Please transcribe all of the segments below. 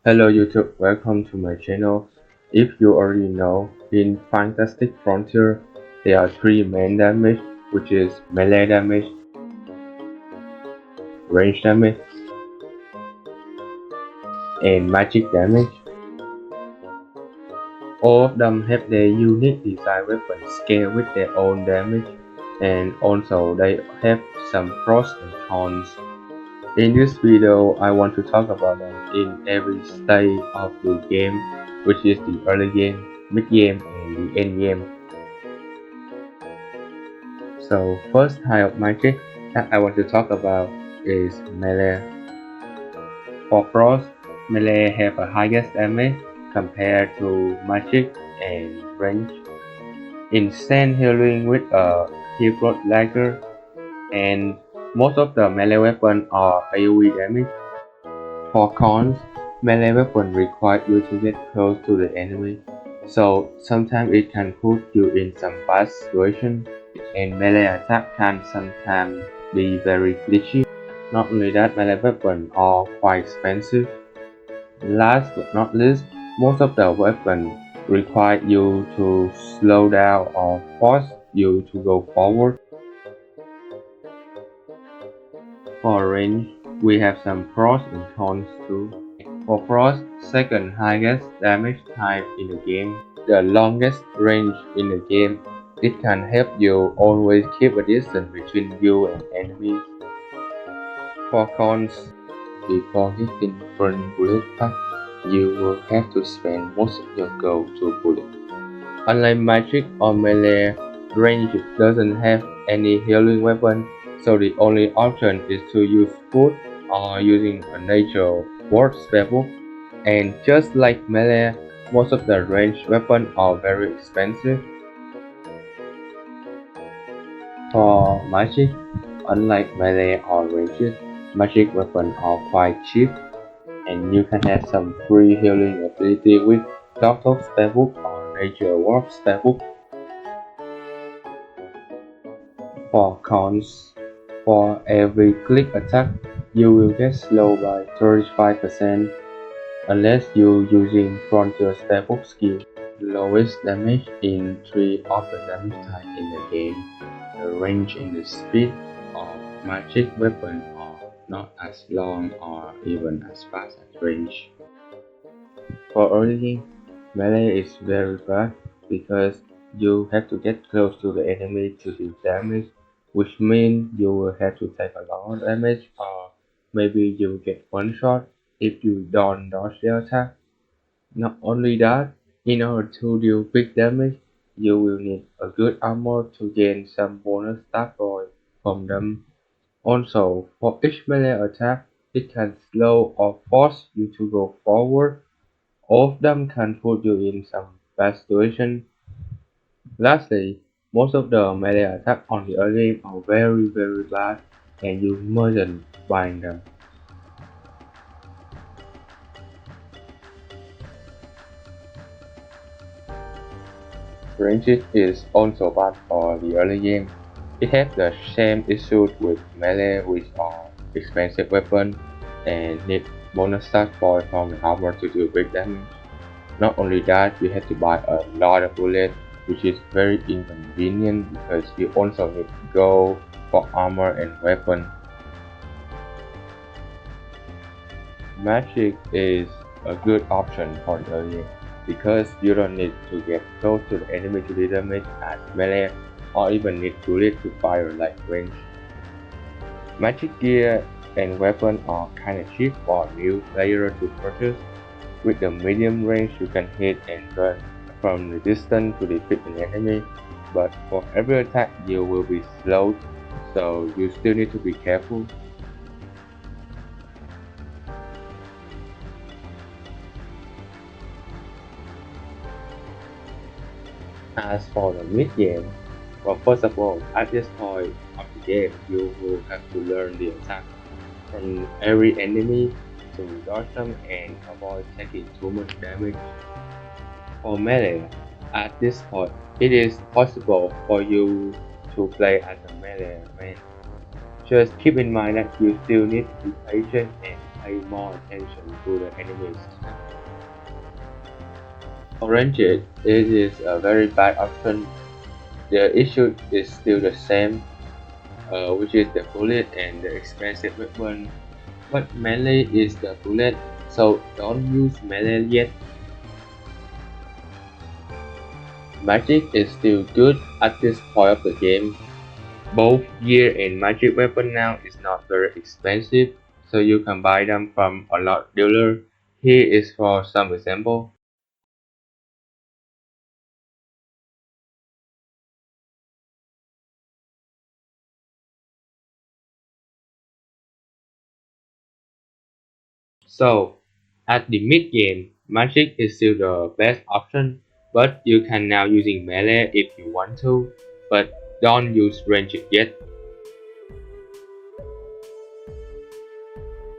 Hello YouTube, welcome to my channel. If you already know, in Fantastic Frontier, there are three main damage, which is melee damage, range damage, and magic damage. All of them have their unique design weapon scale with their own damage, and also they have some pros and cons. In this video, I want to talk about them in every stage of the game, which is the early game, mid game, and the end game. So first type of magic that I want to talk about is melee. For frost, melee have a highest damage compared to magic and range. Instant healing with a hero dagger, and most of the melee weapons are AoE damage. For cons, melee weapon require you to get close to the enemy, so sometimes it can put you in some bad situation, and melee attack can sometimes be very glitchy. Not only that, melee weapons are quite expensive. Last but not least, most of the weapons require you to slow down or force you to go forward. For range, we have some pros and cons too. For frost, second highest damage type in the game, the longest range in the game, it can help you always keep a distance between you and enemies. For cons, before hitting burn bullet pack, you will have to spend most of your gold to bullet. Unlike magic or melee, range doesn't have any healing weapon, so the only option is to use food or using a nature ward spellbook. And just like melee, most of the ranged weapons are very expensive. For magic, unlike melee or ranged, magic weapons are quite cheap, and you can have some free healing ability with Doctor Spellbook or Nature Warp Spellbook. For cons, for every click attack, you will get slow by 35% unless you're using Frontier Spellbook skill. Lowest damage in 3 of the damage type in the game. The range and the speed of magic weapons are not as long or even as fast as range. For early game, melee is very bad because you have to get close to the enemy to do damage, which means you will have to take a lot of damage, or maybe you get one shot if you don't dodge the attack. Not only that, in order to deal big damage, you will need a good armor to gain some bonus stat point from them. Also, for each melee attack, it can slow or force you to go forward. All of them can put you in some bad situation. Lastly, most of the melee attacks on the early game are very bad, and you mustn't buy them. Ranged is also bad for the early game. It has the same issues with melee, which are expensive weapons and need bonus stat point from the armor to do big damage. Not only that, you have to buy a lot of bullets, which is very inconvenient because you also need gold for armor and weapon. Magic is a good option for the early game because you don't need to get close to the enemy to do damage as melee, or even need bullet to fire like range. Magic gear and weapon are kinda cheap for new players to purchase. With the medium range, you can hit and run from the distance to defeat an enemy, but for every attack you will be slowed, so you still need to be careful. As for the mid game, well, first of all, at this point of the game, you will have to learn the attack from every enemy to dodge them and avoid taking too much damage. For melee, at this point, it is possible for you to play as a melee man. Just keep in mind that you still need to be patient and pay more attention to the enemies. Orange it is a very bad option. The issue is still the same, which is the bullet and the expensive weapon. But melee is the bullet, so don't use melee yet. Magic is still good at this point of the game. Both gear and magic weapon now is not very expensive, so you can buy them from a lot of dealer. Here is for some example. So, at the mid game, magic is still the best option, but you can now using melee if you want to, but don't use ranged yet.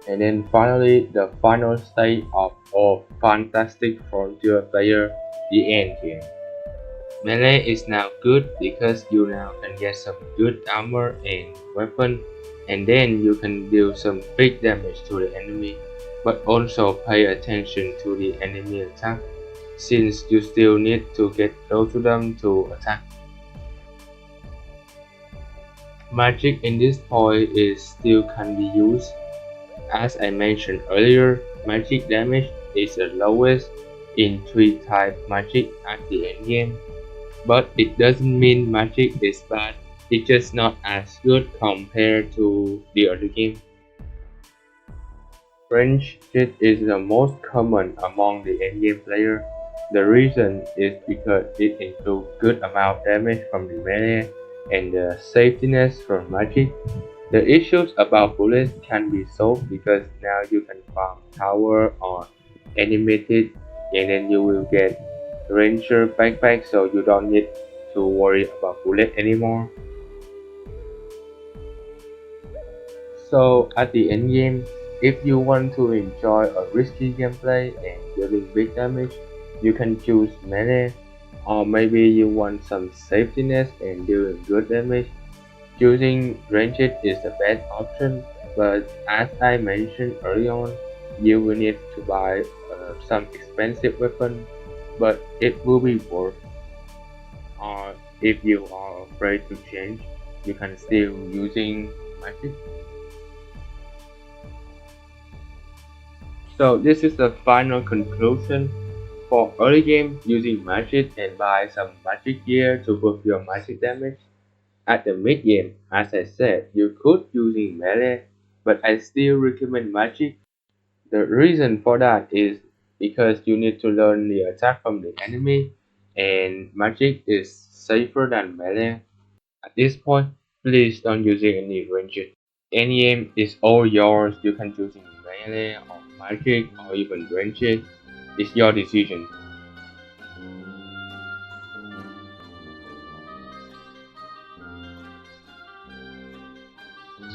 And then finally, the final stage of all fantastic frontier player, the end game. Melee is now good because you now can get some good armor and weapon, and then you can deal some big damage to the enemy, but also pay attention to the enemy attack, since you still need to get close to them to attack. Magic in this point is still can be used. As I mentioned earlier, magic damage is the lowest in 3 type magic at the end game. But it doesn't mean magic is bad, it's just not as good compared to the other game. French cheat is the most common among the endgame player. The reason is because it includes good amount damage from the melee and the safetiness from magic. The issues about bullets can be solved because now you can farm tower or animated, and then you will get ranger backpack, so you don't need to worry about bullet anymore. So at the end game, if you want to enjoy a risky gameplay and dealing big damage, you can choose melee, or maybe you want some safetiness and dealing good damage. Choosing ranged is the best option, but as I mentioned early on, you will need to buy some expensive weapon, but it will be worth. Or if you are afraid to change, you can still using magic. So this is the final conclusion. For early game, using magic and buy some magic gear to buff your magic damage. At the mid game, as I said, you could using melee, but I still recommend magic. The reason for that is because you need to learn the attack from the enemy, and magic is safer than melee. At this point, please don't using any ranged. Any aim is all yours. You can choose melee or magic or even ranged. It's your decision.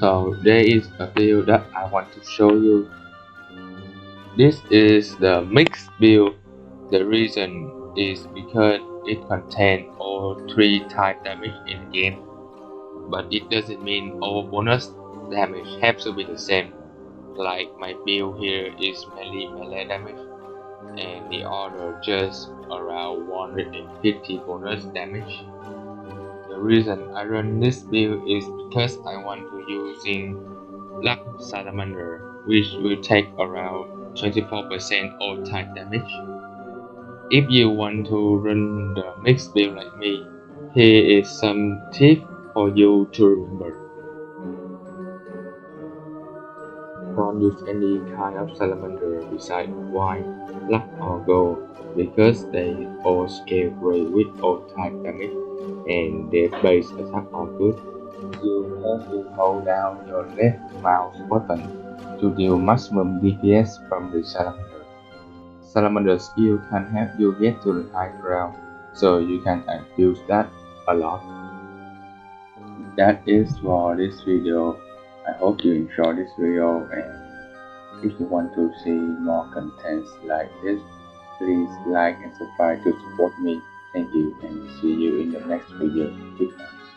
So there is a build that I want to show you. This is the mixed build. The reason is because it contains all 3 type damage in the game, but it doesn't mean all bonus damage have to be the same. Like my build here is mainly melee damage, and the other just around 150 bonus damage. The reason I run this build is because I want to using Luck Salamander, which will take around 24% all type damage. If you want to run the mixed build like me, here is some tip for you to remember. Don't use any kind of salamander besides white, black or gold, because they all scale great with all type damage and their base attack are good. You have to hold down your left mouse button to deal maximum DPS from the salamander. Salamander skill can help you get to the high ground, so you can abuse that a lot. That is for this video. I hope you enjoyed this video, and if you want to see more contents like this, please like and subscribe to support me. Thank you, and see you in the next video. Goodbye.